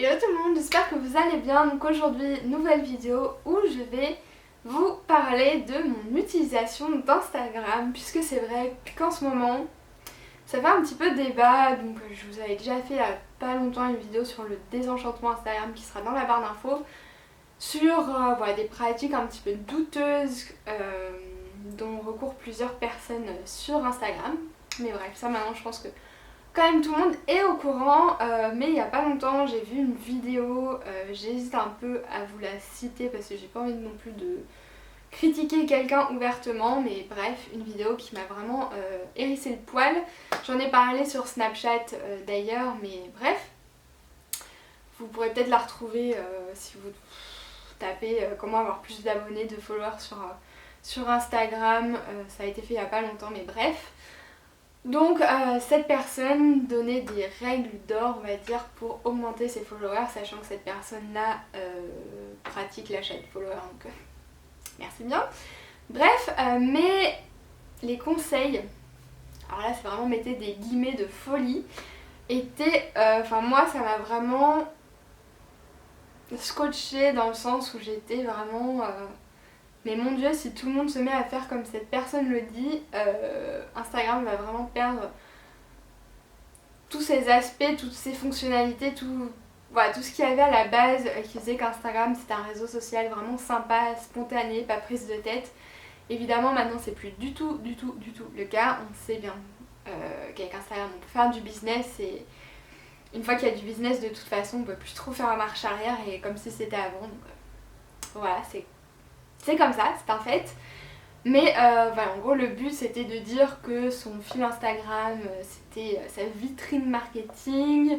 Hello tout le monde, j'espère que vous allez bien. Donc aujourd'hui, nouvelle vidéo où je vais vous parler de mon utilisation d'Instagram, puisque c'est vrai qu'en ce moment ça fait un petit peu débat. Donc je vous avais déjà fait il y a pas longtemps une vidéo sur le désenchantement Instagram qui sera dans la barre d'infos, sur voilà, des pratiques un petit peu douteuses dont recourent plusieurs personnes sur Instagram. Mais bref, ça maintenant je pense que quand même tout le monde est au courant, mais il n'y a pas longtemps j'ai vu une vidéo, j'hésite un peu à vous la citer parce que j'ai pas envie non plus de critiquer quelqu'un ouvertement, mais bref, une vidéo qui m'a vraiment hérissé le poil. J'en ai parlé sur Snapchat d'ailleurs, mais bref, vous pourrez peut-être la retrouver si vous tapez comment avoir plus d'abonnés, de followers sur Instagram, ça a été fait il n'y a pas longtemps, mais bref. Donc cette personne donnait des règles d'or, on va dire, pour augmenter ses followers, sachant que cette personne-là pratique l'achat de followers, donc merci bien. Bref, mais les conseils, alors là c'est vraiment mettez des guillemets de folie, étaient, enfin moi ça m'a vraiment scotché dans le sens où j'étais vraiment... mais mon dieu, si tout le monde se met à faire comme cette personne le dit, Instagram va vraiment perdre tous ces aspects, toutes ces fonctionnalités, voilà, tout ce qu'il y avait à la base qui faisait qu'Instagram c'était un réseau social vraiment sympa, spontané, pas prise de tête. Évidemment maintenant c'est plus du tout le cas, on sait bien qu'avec Instagram on peut faire du business et une fois qu'il y a du business de toute façon on peut plus trop faire marche arrière et comme si c'était avant. Donc voilà, c'est comme ça, c'est un fait. Mais voilà, en gros le but c'était de dire que son fil Instagram c'était sa vitrine marketing,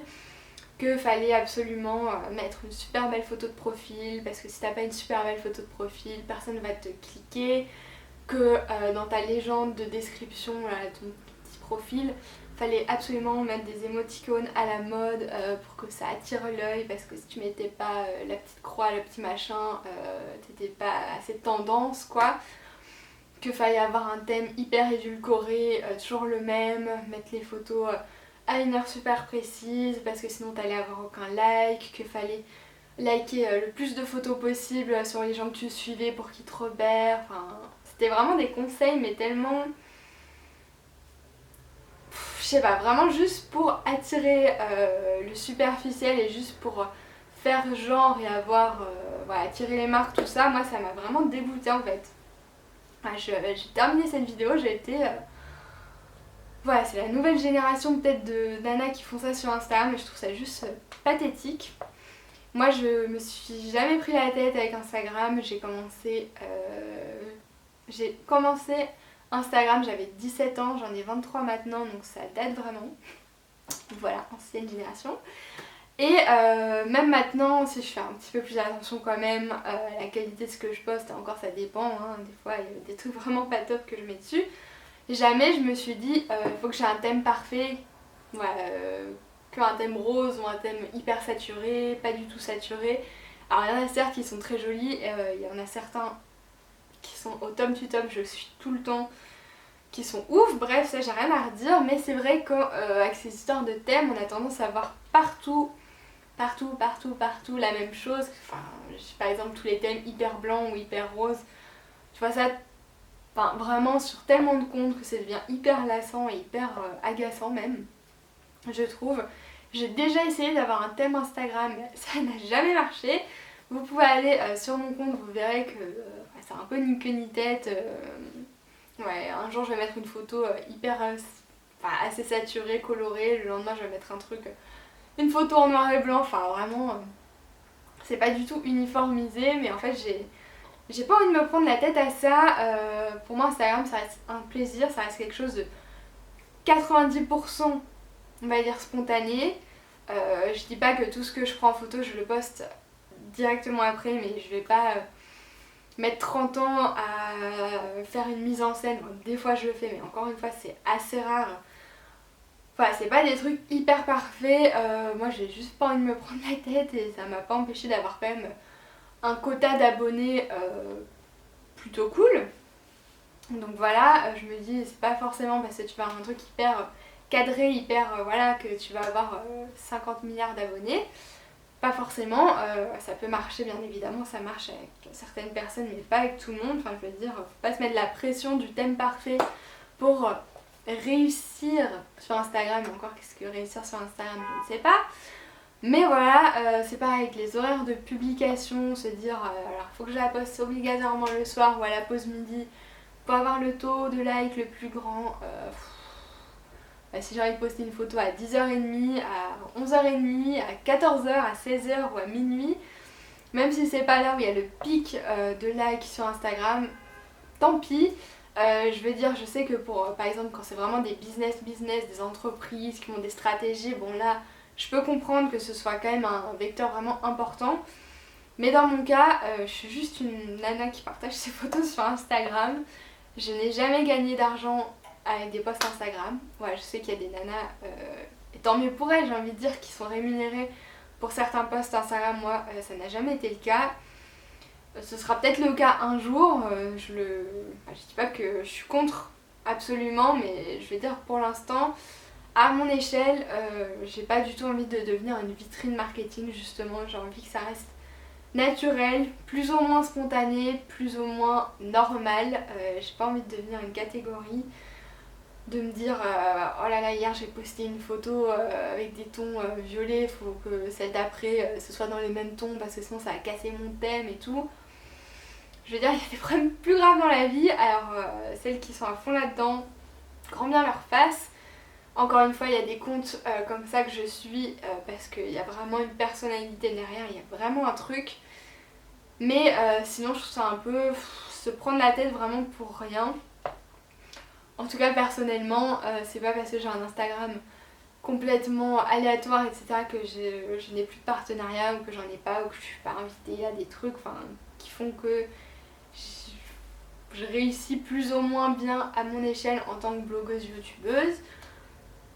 que fallait absolument mettre une super belle photo de profil, parce que si t'as pas une super belle photo de profil, personne va te cliquer, que dans ta légende de description, ton petit profil, fallait absolument mettre des émoticônes à la mode pour que ça attire l'œil, parce que si tu mettais pas la petite croix, le petit machin, t'étais pas assez tendance quoi. Que fallait avoir un thème hyper édulcoré, toujours le même, mettre les photos à une heure super précise parce que sinon t'allais avoir aucun like, que fallait liker le plus de photos possible sur les gens que tu suivais pour qu'ils te repèrent, enfin c'était vraiment des conseils mais tellement... je sais pas, vraiment juste pour attirer le superficiel et juste pour faire genre et avoir, voilà, attirer les marques, tout ça, moi ça m'a vraiment dégoûtée en fait. J'ai terminé cette vidéo, j'ai été... voilà, c'est la nouvelle génération peut-être de nanas qui font ça sur Instagram et je trouve ça juste pathétique. Moi je me suis jamais pris la tête avec Instagram, j'ai commencé Instagram, j'avais 17 ans, j'en ai 23 maintenant donc ça date vraiment. Voilà, ancienne génération. Et même maintenant, si je fais un petit peu plus attention quand même à la qualité de ce que je poste, et encore ça dépend, hein, des fois il y a des trucs vraiment pas top que je mets dessus, jamais je me suis dit il faut que j'ai un thème parfait, voilà, qu'un thème rose ou un thème hyper saturé, pas du tout saturé. Alors il y en a certes qui sont très jolis, il y en a certains qui sont au top du top, je suis tout le temps, qui sont ouf, bref ça j'ai rien à redire, mais c'est vrai qu'avec ces histoires de thèmes on a tendance à voir partout la même chose. Enfin, par exemple tous les thèmes hyper blancs ou hyper roses, tu vois ça, enfin, vraiment sur tellement de comptes que ça devient hyper lassant et hyper agaçant même, je trouve. J'ai déjà essayé d'avoir un thème Instagram, mais ça n'a jamais marché. Vous pouvez aller sur mon compte, vous verrez que c'est un peu ni queue ni tête. Ouais, un jour je vais mettre une photo hyper, assez saturée, colorée, le lendemain je vais mettre un truc... une photo en noir et blanc, enfin vraiment c'est pas du tout uniformisé, mais en fait j'ai pas envie de me prendre la tête à ça. Pour moi Instagram ça reste un plaisir, ça reste quelque chose de 90% on va dire spontané. Je dis pas que tout ce que je prends en photo je le poste directement après, mais je vais pas mettre 30 ans à faire une mise en scène. Des fois je le fais mais encore une fois c'est assez rare. Enfin, c'est pas des trucs hyper parfaits, moi j'ai juste pas envie de me prendre la tête et ça m'a pas empêché d'avoir quand même un quota d'abonnés plutôt cool. Donc voilà, je me dis c'est pas forcément parce que tu vas avoir un truc hyper cadré, hyper voilà, que tu vas avoir 50 milliards d'abonnés. pas forcément, ça peut marcher bien évidemment, ça marche avec certaines personnes mais pas avec tout le monde, enfin je veux dire, faut pas se mettre la pression du thème parfait pour réussir sur Instagram. Et encore, qu'est-ce que réussir sur Instagram, je ne sais pas. Mais voilà, c'est pareil avec les horaires de publication, se dire alors faut que je la poste obligatoirement le soir ou à la pause midi pour avoir le taux de like le plus grand. Si j'ai envie de poster une photo à 10h30, à 11h30, à 14h, à 16h ou à minuit, même si c'est pas là où il y a le pic de likes sur Instagram, tant pis. Je veux dire, je sais que pour par exemple quand c'est vraiment des business, des entreprises qui ont des stratégies, bon là je peux comprendre que ce soit quand même un vecteur vraiment important. Mais dans mon cas, je suis juste une nana qui partage ses photos sur Instagram. Je n'ai jamais gagné d'argent avec des posts Instagram. Ouais, je sais qu'il y a des nanas, et tant mieux pour elles, j'ai envie de dire, qui sont rémunérées pour certains posts Instagram. Moi, ça n'a jamais été le cas. Ce sera peut-être le cas un jour. Je dis pas que je suis contre absolument, mais je veux dire pour l'instant, à mon échelle, j'ai pas du tout envie de devenir une vitrine marketing justement. J'ai envie que ça reste naturel, plus ou moins spontané, plus ou moins normal. J'ai pas envie de devenir une catégorie, de me dire oh là là, hier j'ai posté une photo avec des tons violets, faut que celle d'après ce soit dans les mêmes tons parce que sinon ça va casser mon thème et tout. Je veux dire, il y a des problèmes plus graves dans la vie, alors celles qui sont à fond là-dedans, grand bien leur face. Encore une fois, il y a des comptes comme ça que je suis parce qu'il y a vraiment une personnalité derrière, il y a vraiment un truc. Mais sinon, je trouve ça un peu se prendre la tête vraiment pour rien. En tout cas, personnellement, c'est pas parce que j'ai un Instagram complètement aléatoire, etc., que je n'ai plus de partenariat ou que j'en ai pas ou que je suis pas invitée à des trucs qui font que je réussis plus ou moins bien à mon échelle en tant que blogueuse youtubeuse.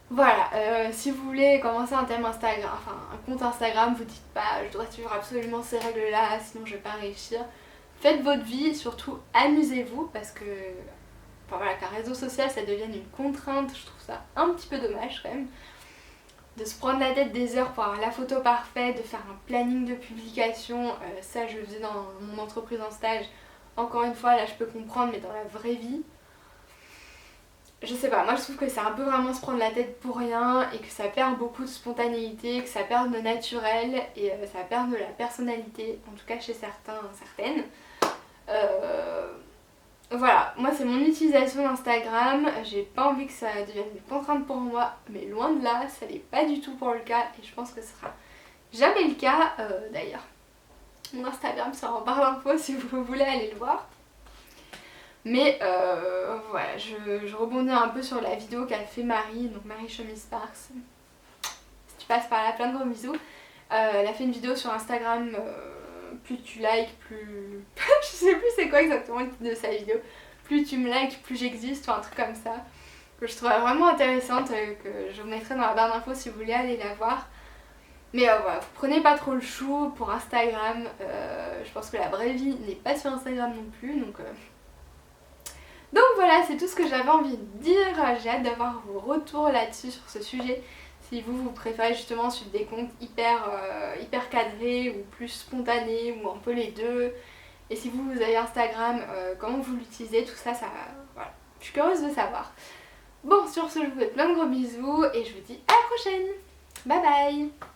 Voilà, si vous voulez commencer un thème Instagram, enfin un compte Instagram, vous dites pas je dois suivre absolument ces règles là sinon je vais pas réussir. Faites votre vie, surtout amusez-vous parce que enfin voilà, qu'un réseau social ça devienne une contrainte, je trouve ça un petit peu dommage quand même. De se prendre la tête des heures pour avoir la photo parfaite, de faire un planning de publication, ça je le faisais dans mon entreprise en stage. Encore une fois là je peux comprendre mais dans la vraie vie, je sais pas, moi je trouve que c'est un peu vraiment se prendre la tête pour rien et que ça perd beaucoup de spontanéité, que ça perd de naturel et ça perd de la personnalité, en tout cas chez certains, certaines. Voilà, moi c'est mon utilisation d'Instagram, j'ai pas envie que ça devienne une contrainte pour moi, mais loin de là, ça n'est pas du tout pour le cas et je pense que ce sera jamais le cas d'ailleurs. Mon Instagram sera en barre d'infos si vous voulez aller le voir. Mais voilà, je rebondis un peu sur la vidéo qu'a fait Marie, donc Marie Chemise Sparks. Si tu passes par là, plein de gros bisous. Elle a fait une vidéo sur Instagram, plus tu likes, plus... je sais plus c'est quoi exactement le titre de sa vidéo. Plus tu me likes, plus j'existe, ou un truc comme ça. Que je trouvais vraiment intéressante, que je vous mettrai dans la barre d'infos si vous voulez aller la voir. Mais voilà, vous prenez pas trop le chou pour Instagram. Je pense que la vraie vie n'est pas sur Instagram non plus, donc voilà, c'est tout ce que j'avais envie de dire. J'ai hâte d'avoir vos retours là-dessus sur ce sujet. Si vous préférez justement suivre des comptes hyper cadrés ou plus spontanés ou un peu les deux. Et si vous avez Instagram, comment vous l'utilisez, tout ça, voilà. Je suis curieuse de savoir. Bon, sur ce, je vous fais plein de gros bisous et je vous dis à la prochaine. Bye bye.